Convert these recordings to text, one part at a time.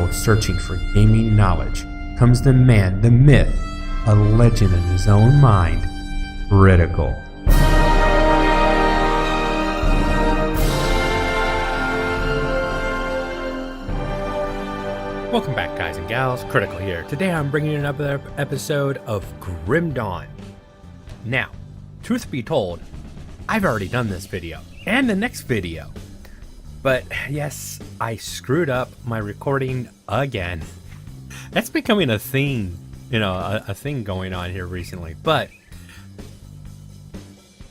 world searching for gaming knowledge comes the man, the myth, a legend in his own mind, Critical. Welcome back, guys and gals. Critical here. Today I'm bringing you another episode of Grim Dawn. Now, truth be told, I've already done this video and the next video. But yes, I screwed up my recording again. That's becoming a thing, a thing going on here recently. But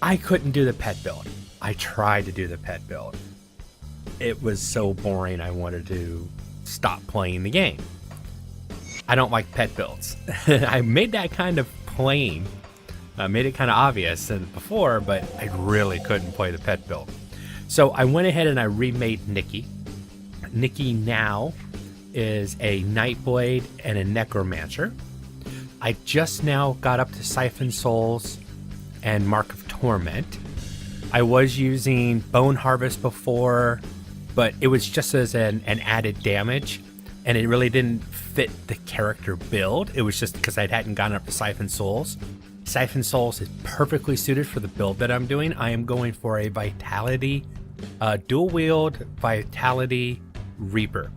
I couldn't do the pet build. I tried to do the pet build. It was so boring, I wanted to stop playing the game. I don't like pet builds. I made that kind of plain. I made it kind of obvious before, but I really couldn't play the pet build. So I went ahead and I remade Nikki. Nikki now is a Nightblade and a Necromancer. I just now got up to Siphon Souls and Mark of Torment. I was using Bone Harvest before, but it was just as an added damage, and it really didn't fit the character build. It was just because I hadn't gotten up to Siphon Souls. Siphon Souls is perfectly suited for the build that I'm doing. I am going for a Vitality, dual wield Vitality Reaper.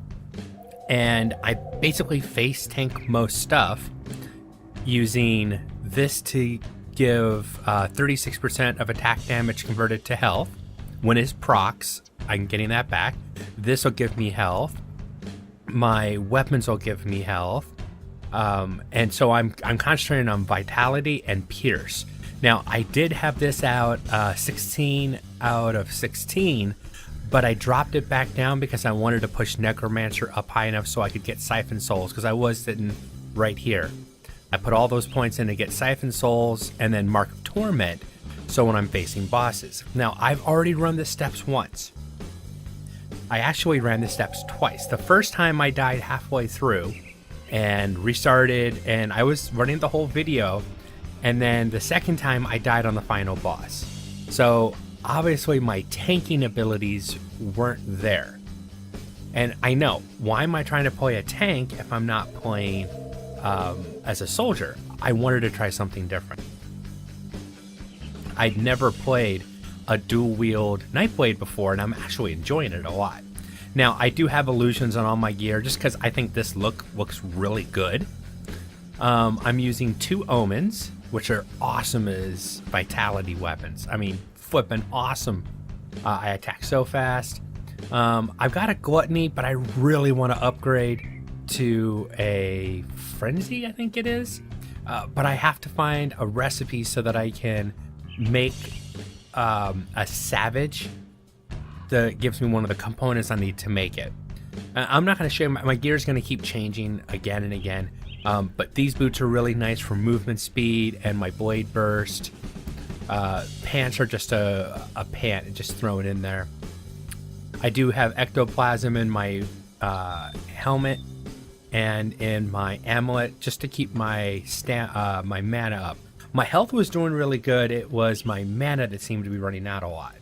And I basically face tank most stuff using this to give 36% of attack damage converted to health. When it's procs, I'm getting that back. This will give me health. My weapons will give me health. And so I'm concentrating on Vitality and Pierce. Now, I did have this out 16 out of 16, but I dropped it back down because I wanted to push Necromancer up high enough so I could get Siphon Souls, because I was sitting right here. I put all those points in to get Siphon Souls and then Mark of Torment, so when I'm facing bosses. Now, I've already run the steps once. I actually ran the steps twice. The first time I died halfway through and restarted, and I was running the whole video, and then the second time I died on the final boss. So obviously my tanking abilities weren't there. And I know, why am I trying to play a tank if I'm not playing as a soldier? I wanted to try something different. I'd never played a dual wield Nightblade before, and I'm actually enjoying it a lot. Now, I do have illusions on all my gear just because I think this looks really good. I'm using 2 omens, which are awesome as Vitality weapons. I mean, flipping awesome. I attack so fast. I've got a Gluttony, but I really want to upgrade to a Frenzy, I think it is. But I have to find a recipe so that I can make a Savage that gives me one of the components I need to make it. I'm not going to show you, my gear is going to keep changing again and again, but these boots are really nice for movement speed and my blade burst. Pants are just a pant, just throw it in there. I do have ectoplasm in my helmet and in my amulet just to keep my my mana up. My health was doing really good. It was my mana that seemed to be running out a lot.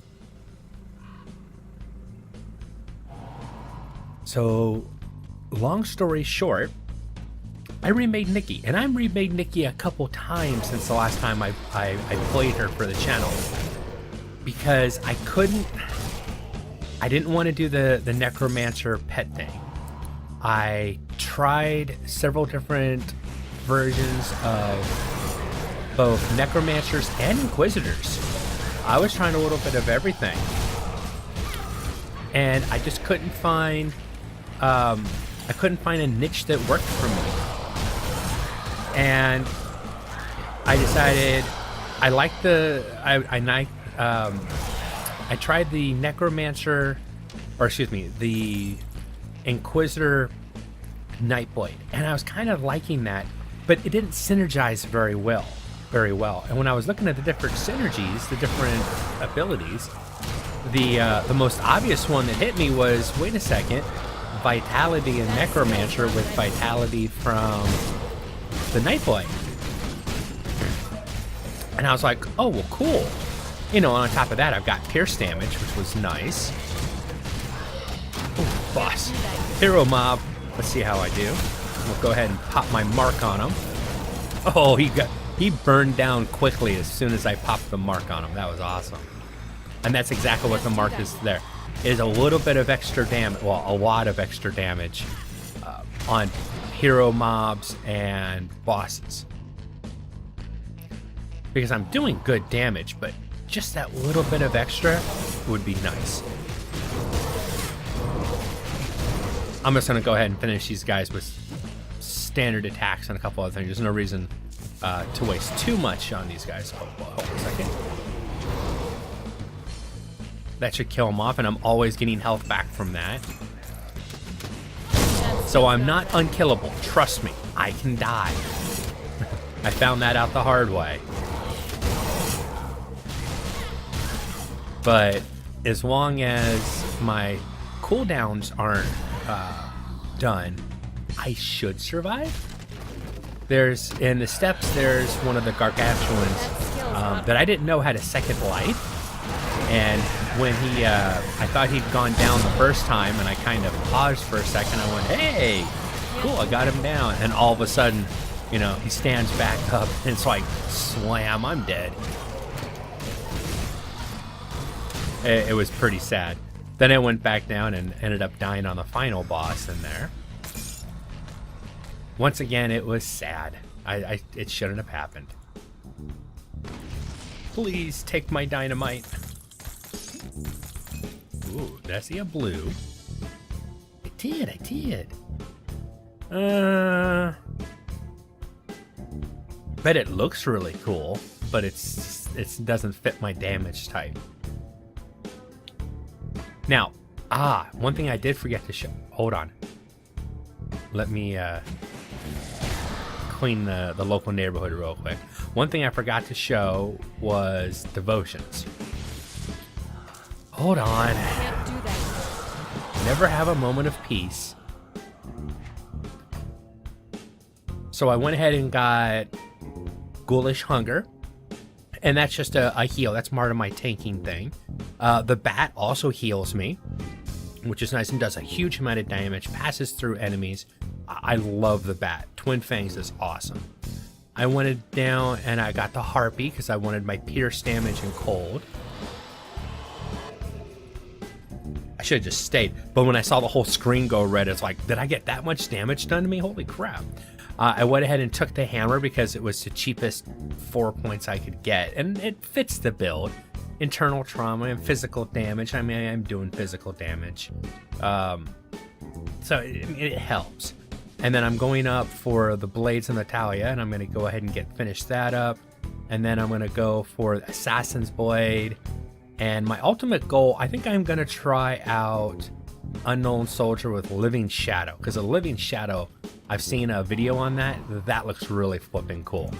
So, long story short, I remade Nikki, and I remade Nikki a couple times since the last time I played her for the channel, because I didn't want to do the Necromancer pet thing. I tried several different versions of both Necromancers and Inquisitors. I was trying a little bit of everything, and I just couldn't find a niche that worked for me. And I decided I liked I tried the Necromancer, or excuse me, the Inquisitor Nightblade, and I was kind of liking that, but it didn't synergize very well. And when I was looking at the different synergies, the different abilities, the most obvious one that hit me was, wait a second, Vitality and Necromancer with Vitality from the Nightblade. And I was like, oh, well, cool. And on top of that, I've got pierce damage, which was nice. Ooh, boss. Hero mob. Let's see how I do. We'll go ahead and pop my mark on him. Oh, he burned down quickly as soon as I popped the mark on him. That was awesome. And that's exactly what the mark is there. It is a little bit of extra damage, well, a lot of extra damage on hero mobs and bosses. Because I'm doing good damage, but just that little bit of extra would be nice. I'm just going to go ahead and finish these guys with standard attacks and a couple other things. There's no reason to waste too much on these guys. Hold on a second. That should kill them off, and I'm always getting health back from that. So I'm not unkillable. Trust me, I can die. I found that out the hard way. But as long as my cooldowns aren't done, I should survive. In the steps, there's one of the gargantuans that I didn't know had a second life. And when I thought he'd gone down the first time, and I kind of paused for a second. I went, hey, cool, I got him down. And all of a sudden, you know, he stands back up, and it's like, slam, I'm dead. It was pretty sad. Then I went back down and ended up dying on the final boss in there. Once again, it was sad. It shouldn't have happened. Please take my dynamite. Ooh, did I see a blue? I did. Bet it looks really cool, but it doesn't fit my damage type. Now, one thing I did forget to show. Hold on. Let me clean the local neighborhood real quick. One thing I forgot to show was devotions. Hold on. Can't do that. Never have a moment of peace. So I went ahead and got Ghoulish Hunger. And that's just a heal. That's part of my tanking thing. The bat also heals me, which is nice and does a huge amount of damage. Passes through enemies. I love the bat. Twin Fangs is awesome. I went down and I got the Harpy because I wanted my pierce damage and cold. I should have just stayed. But when I saw the whole screen go red, it's like, did I get that much damage done to me? Holy crap. I went ahead and took the hammer because it was the cheapest 4 points I could get. And it fits the build. Internal trauma and physical damage. I mean, I'm doing physical damage. So it helps. And then I'm going up for the Blades and Natalia, and I'm going to go ahead and finish that up. And then I'm going to go for Assassin's Blade. And my ultimate goal, I think I'm going to try out Unknown Soldier with Living Shadow. Because a Living Shadow, I've seen a video on that. That looks really flipping cool.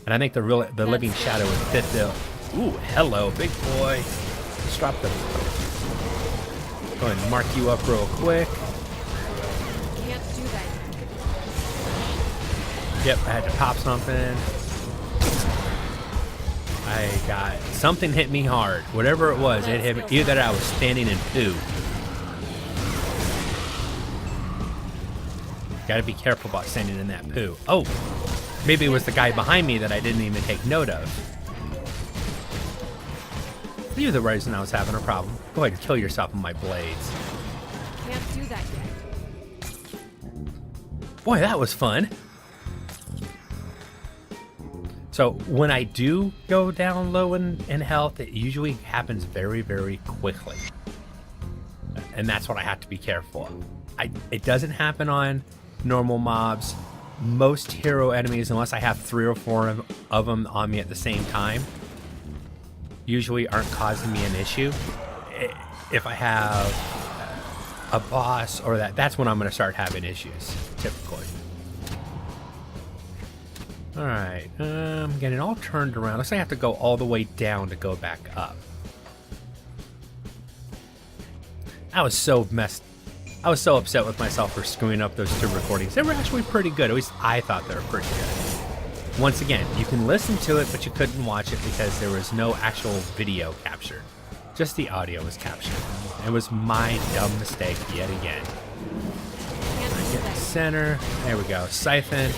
And I think the Living Shadow would fit the... Ooh, hello, big boy. Let's drop the... Go ahead and mark you up real quick. Can't do that. Yep, I had to pop something. I got... Something hit me hard. Whatever it was, it hit me. Either that I was standing in poo. Gotta be careful about standing in that poo. Oh, maybe it was the guy behind me that I didn't even take note of. You're the reason I was having a problem. Go ahead and kill yourself with my blades. Can't do that yet. Boy, that was fun. So when I do go down low in health, it usually happens very, very quickly. And that's what I have to be careful of. It doesn't happen on normal mobs. Most hero enemies, unless I have 3 or 4 of them on me at the same time, usually aren't causing me an issue. If I have a boss or that's when I'm going to start having issues, typically. Alright, I'm getting all turned around. Looks like I have to go all the way down to go back up. I was so upset with myself for screwing up those 2 recordings. They were actually pretty good. At least I thought they were pretty good. Once again, you can listen to it, but you couldn't watch it because there was no actual video captured. Just the audio was captured. It was my dumb mistake yet again. I get center. There we go. Siphon.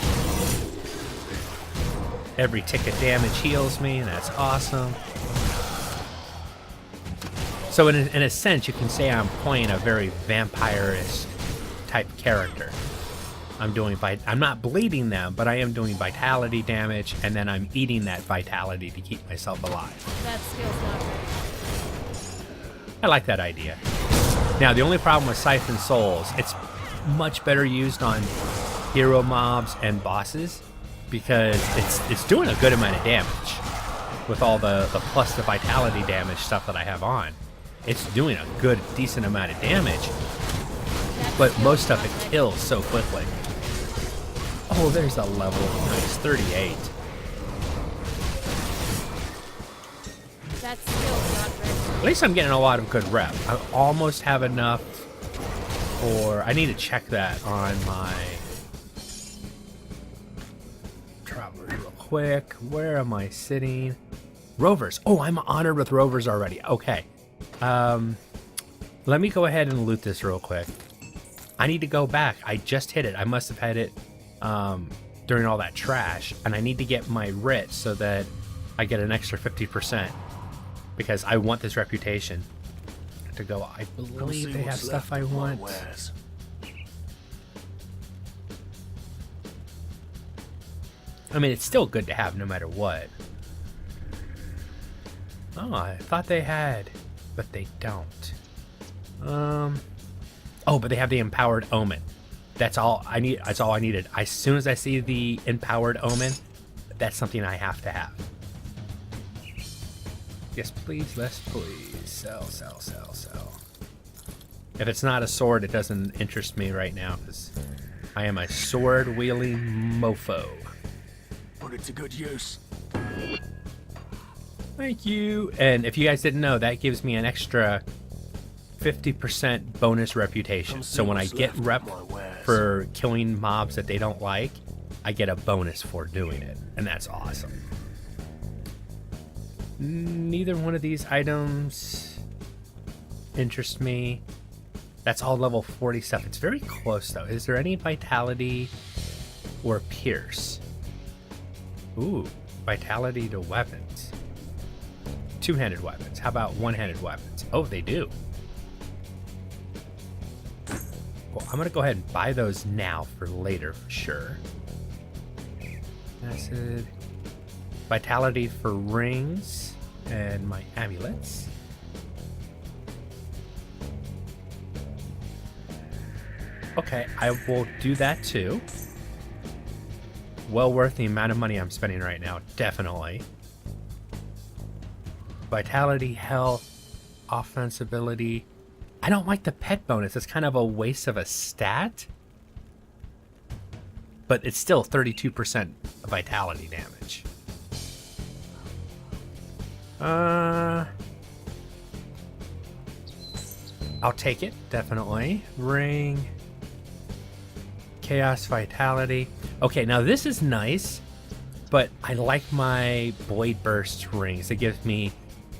Every tick of damage heals me, and that's awesome. So in a sense, you can say I'm playing a very vampire-ish type character. I'm not bleeding them, but I am doing vitality damage, and then I'm eating that vitality to keep myself alive. That skill's not ready. I like that idea. Now, the only problem with Siphon Souls, it's much better used on hero mobs and bosses because it's doing a good amount of damage with all the plus the vitality damage stuff that I have on. It's doing a good, decent amount of damage, but most of it kills so quickly. Oh, there's a level. Nice, 38. That skill's not ready. At least I'm getting a lot of good rep. I almost have enough for... I need to check that on my... Travelers real quick. Where am I sitting? Rovers. Oh, I'm honored with Rovers already. Okay. Let me go ahead and loot this real quick. I need to go back. I just hit it. I must have had it during all that trash. And I need to get my writ so that I get an extra 50%. Because I want this reputation to go. I believe they have stuff I want. I mean, it's still good to have no matter what. Oh, I thought they had, but they don't. Oh, but they have the empowered omen. That's all I need. That's all I needed. As soon as I see the empowered omen, that's something I have to have. Yes, please. Yes, please. Sell, sell, sell, sell. If it's not a sword, it doesn't interest me right now because I am a sword-wielding mofo. Put it to good use. Thank you. And if you guys didn't know, that gives me an extra 50% bonus reputation. So when I get rep for killing mobs that they don't like, I get a bonus for doing it. And that's awesome. Neither one of these items interest me. That's all level 40 stuff. It's very close though. Is there any vitality or pierce? Ooh, vitality to weapons. Two-handed weapons. How about one-handed weapons? Oh, they do. Well, I'm gonna go ahead and buy those now for later for sure. Acid. Vitality for rings and my amulets. Okay, I will do that too. Well worth the amount of money I'm spending right now, definitely. Vitality, health, offense ability. I don't like the pet bonus. It's kind of a waste of a stat. But it's still 32% vitality damage. I'll take it, definitely. Ring. Chaos vitality. Okay, now this is nice, but I like my Blade Burst rings. It gives me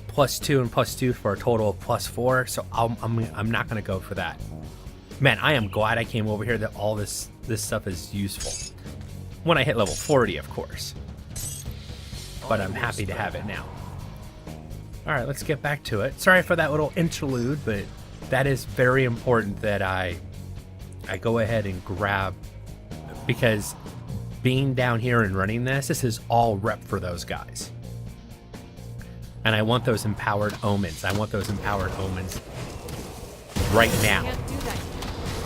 +2 and +2 for a total of +4, so I'm not going to go for that. Man, I am glad I came over here that all this stuff is useful. When I hit level 40, of course. But I'm happy to have it now. Alright, let's get back to it. Sorry for that little interlude, but that is very important that I go ahead and grab, because being down here and running this is all rep for those guys. And I want those empowered omens. I want those empowered omens right now. Can't do that.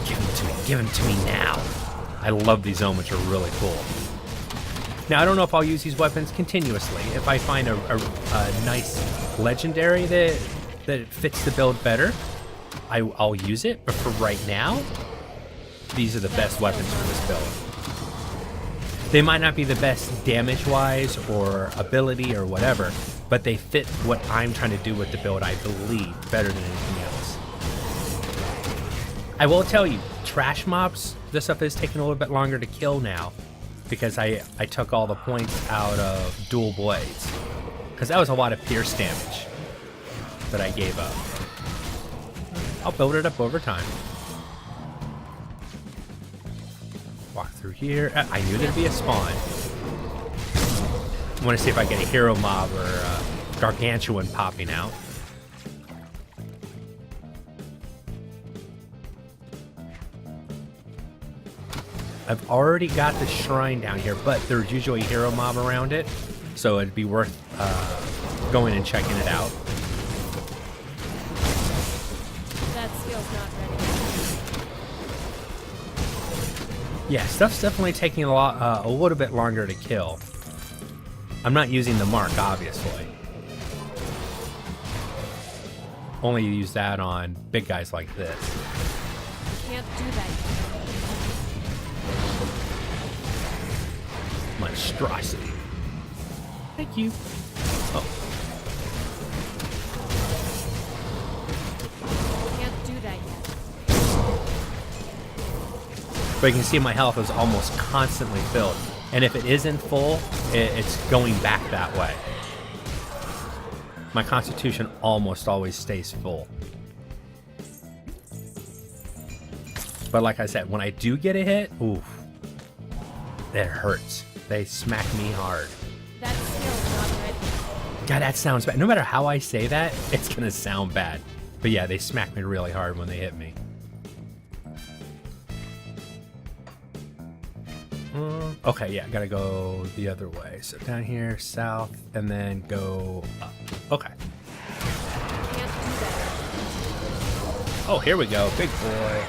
Give them to me. Give them to me now. I love these omens. They're really cool. Now, I don't know if I'll use these weapons continuously. If I find a nice legendary that fits the build better, I'll use it. But for right now, these are the best weapons for this build. They might not be the best damage-wise or ability or whatever, but they fit what I'm trying to do with the build, I believe, better than anything else. I will tell you, trash mobs, this stuff is taking a little bit longer to kill now, because I took all the points out of dual blades. Because that was a lot of pierce damage that I gave up. I'll build it up over time. through here. I knew there'd be a spawn. I want to see if I get a hero mob or a gargantuan popping out. I've already got the shrine down here, but there's usually a hero mob around it, so it'd be worth going and checking it out. That skill's not ready. Yeah, stuff's definitely taking a little bit longer to kill. I'm not using the mark, obviously. Only use that on big guys like this. Can't do that yet. Monstrosity. Thank you. Oh. Can't do that yet. But you can see my health is almost constantly filled. And if it isn't full, it's going back that way. My constitution almost always stays full. But like I said, when I do get a hit, oof, it hurts. They smack me hard. That skill's not ready. God, that sounds bad. No matter how I say that, it's gonna sound bad. But yeah, they smack me really hard when they hit me. Okay, yeah, gotta go the other way. So down here, south, and then go up. Okay. Can't do that. Oh, here we go. Big boy.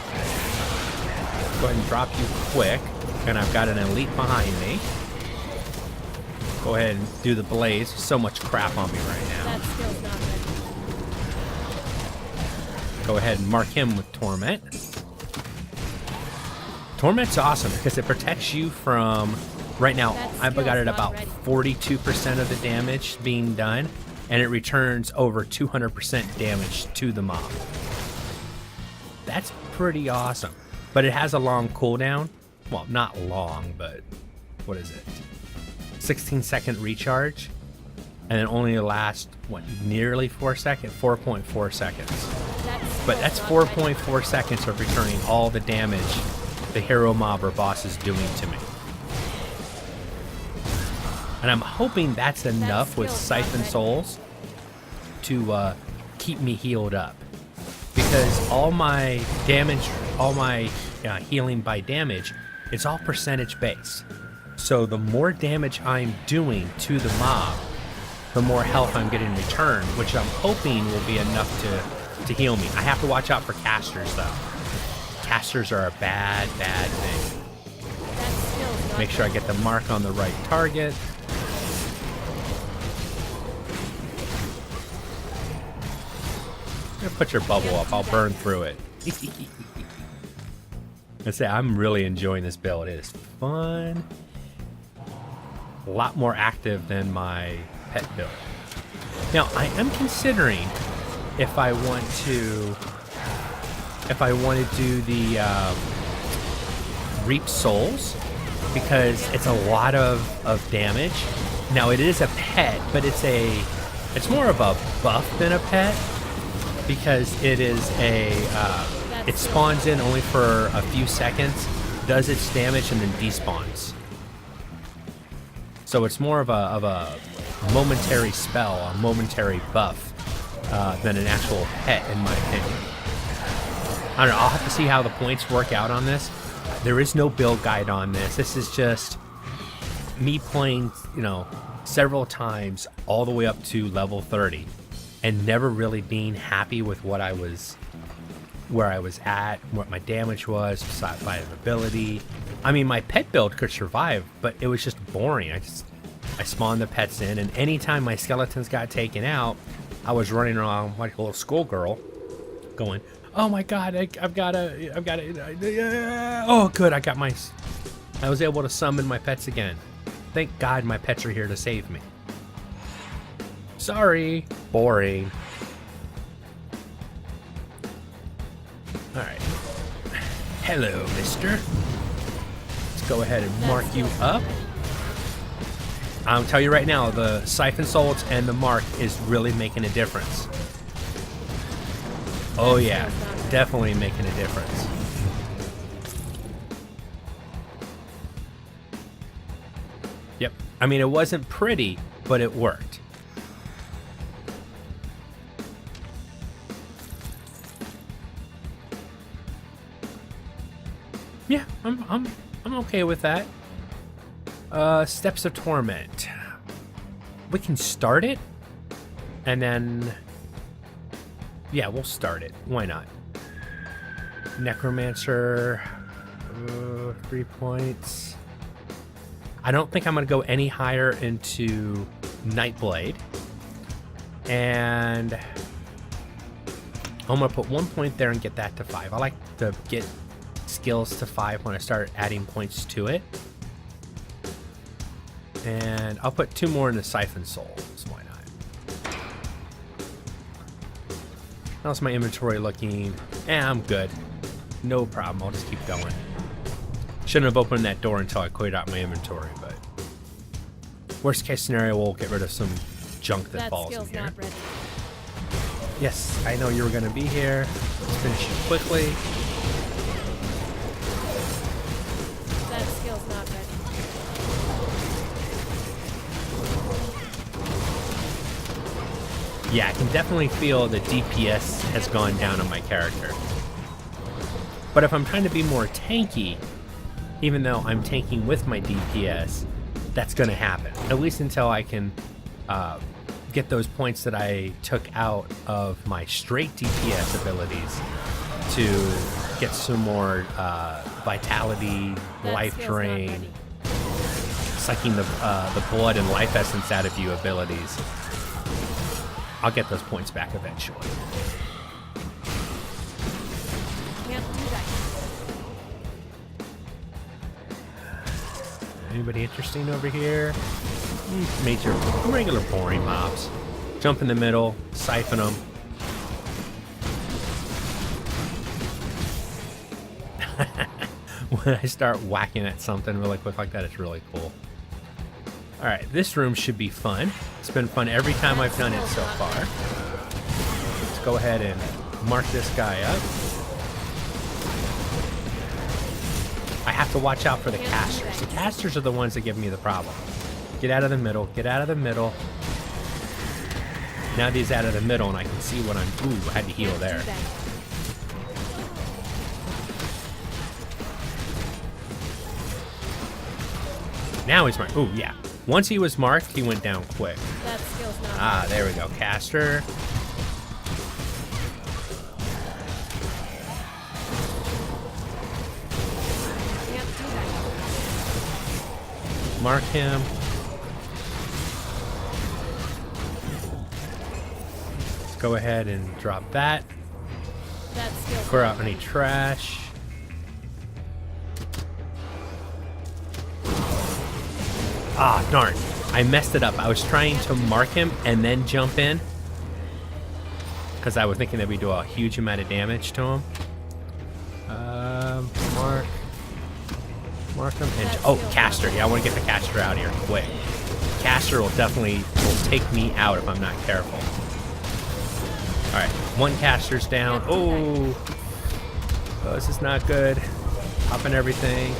Go ahead and drop you quick. And I've got an elite behind me. Go ahead and do the blaze. So much crap on me right now. That skill's not ready. Go ahead and mark him with Torment. Torment's awesome because it protects you from... Right now, I've got it about 42% of the damage being done. And it returns over 200% damage to the mob. That's pretty awesome. But it has a long cooldown. Well, not long, but what is it? 16-second recharge, and it only lasts what, nearly 4 seconds, 4.4 seconds. But that's 4.4 seconds of returning all the damage the hero mob or boss is doing to me. And I'm hoping that's enough with Siphon Souls to keep me healed up, because all my damage, all my healing by damage, it's all percentage based. So the more damage I'm doing to the mob, the more health I'm getting in return, which I'm hoping will be enough to heal me. I have to watch out for casters though. Casters are a bad thing. Make sure I get the mark on the right target. Put your bubble up, I'll burn through it. I say I'm really enjoying this build. It is fun. A lot more active than my pet build. Now I am considering if I want to do the Reap Souls, because it's a lot of damage. Now it is a pet, but it's more of a buff than a pet, because it is it spawns in only for a few seconds, does its damage, and then despawns. So it's more of a momentary spell, a momentary buff, than an actual pet, in my opinion. I don't know, I'll have to see how the points work out on this. There is no build guide on this. This is just me playing, several times all the way up to level 30 and never really being happy with where I was at, what my damage was, survivability. I mean, my pet build could survive, but it was just boring. I spawned the pets in, and anytime my skeletons got taken out, I was running around like a little schoolgirl going, oh my god, I've got a, oh good, I was able to summon my pets again. Thank God my pets are here to save me. Sorry, boring. Alright. Hello, mister. Let's go ahead and mark you up. I'll tell you right now, the Siphon Souls and the mark is really making a difference. Oh yeah, definitely making a difference. I mean, it wasn't pretty, but it worked. Yeah, I'm okay with that. Steps of Torment. We can start it, and then yeah, we'll start it. Why not? Necromancer, 3 points. I don't think I'm gonna go any higher into Nightblade, and I'm gonna put 1 point there and get that to 5. I like to get skills to 5 when I start adding points to it. And I'll put 2 more in the Siphon Souls. Why not? How's my inventory looking? I'm good. No problem. I'll just keep going. Shouldn't have opened that door until I cleared out my inventory, but worst case scenario, we'll get rid of some junk that falls in here. Not ready. Yes, I know you were going to be here. Let's finish it quickly. That skill's not ready. Yeah, I can definitely feel the DPS has gone down on my character. But if I'm trying to be more tanky, even though I'm tanking with my DPS, that's going to happen. At least until I can get those points that I took out of my straight DPS abilities to get some more vitality, That life skill's not drain, ready. sucking the blood and life essence out of you abilities. I'll get those points back eventually. Can't do that. Anybody interesting over here? Major, regular boring mobs. Jump in the middle, siphon them. When I start whacking at something really quick like that, it's really cool. Alright, this room should be fun. It's been fun every time I've done it so far. Let's go ahead and mark this guy up. I have to watch out for the casters. The casters are the ones that give me the problem. Get out of the middle, get out of the middle. Now he's out of the middle and I can see what I'm... Ooh, I had to heal Can't do there. that. Now he's marked. Ooh, yeah. Once he was marked, he went down quick. That skill's not Ah, ready. there we go. Caster. Can't do that. Mark him. Let's go ahead and drop that. That skill's Clear not out any ready. trash. Ah, darn. I messed it up. I was trying to mark him and then jump in, because I was thinking that we do a huge amount of damage to him. Mark him. And, oh, caster. Yeah, I want to get the caster out here quick. Caster will definitely take me out if I'm not careful. All right, one caster's down. Oh, this is not good. Popping everything.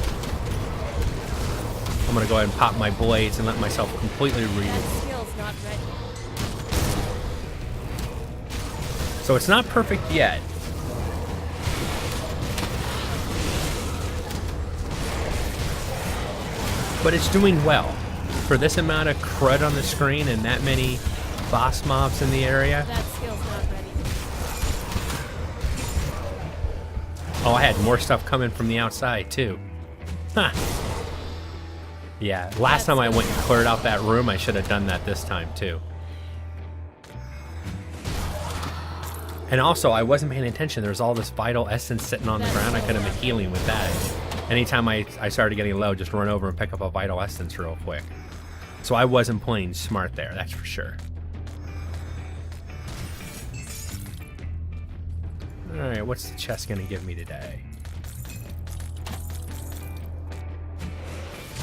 I'm gonna go ahead and pop my blades and let myself completely That read. skill's not ready. So it's not perfect yet. But it's doing well. For this amount of crud on the screen and that many boss mobs in the area. That skill's not ready. Oh, I had more stuff coming from the outside too. Huh. Yeah, last time I went and cleared out that room, I should have done that this time too. And also, I wasn't paying attention. There was all this vital essence sitting on the ground. I could have been healing with that. Anytime I started getting low, just run over and pick up a vital essence real quick. So I wasn't playing smart there, that's for sure. Alright, what's the chest going to give me today?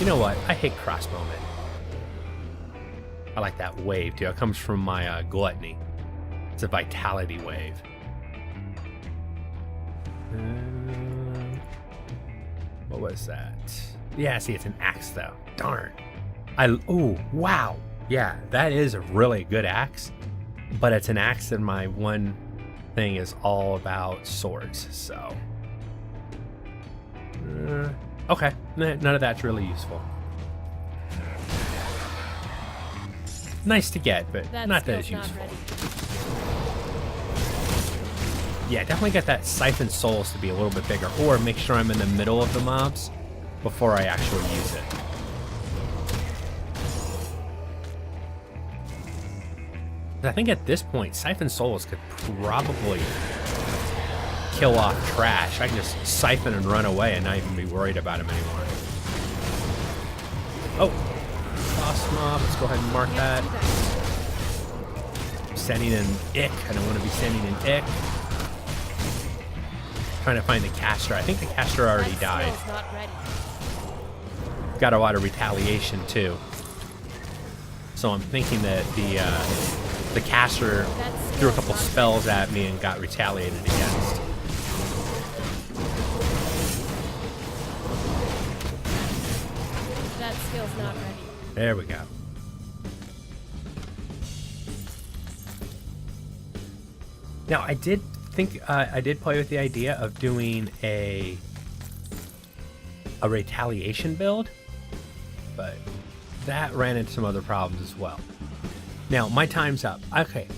You know what? I hate crossbowmen. I like that wave, too. It comes from my gluttony. It's a vitality wave. What was that? Yeah, see, it's an axe, though. Darn. Oh, wow. Yeah, that is a really good axe. But it's an axe, and my one thing is all about swords, so. Okay, none of that's really useful. Nice to get, but not that it's useful. Ready. Yeah, definitely get that siphon souls to be a little bit bigger, or make sure I'm in the middle of the mobs before I actually use it. I think at this point, siphon souls could probably kill off trash. I can just siphon and run away and not even be worried about him anymore. Oh, boss mob. Let's go ahead and mark that. Sending in ick. I don't want to be sending in ick. Trying to find the caster. I think the caster already died. Not ready. Got a lot of retaliation too. So I'm thinking that the caster threw a couple spells at me and got retaliated against. That skill's not ready. There we go. Now I did think I did play with the idea of doing a retaliation build, but that ran into some other problems as well. Now my time's up. Okay,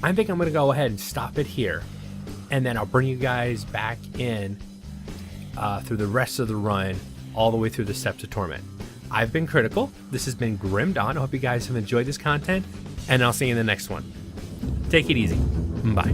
I think I'm gonna go ahead and stop it here, and then I'll bring you guys back in through the rest of the run, all the way through the Steps of Torment. I've been Critical. This has been Grim Dawn. I hope you guys have enjoyed this content, and I'll see you in the next one. Take it easy. Bye.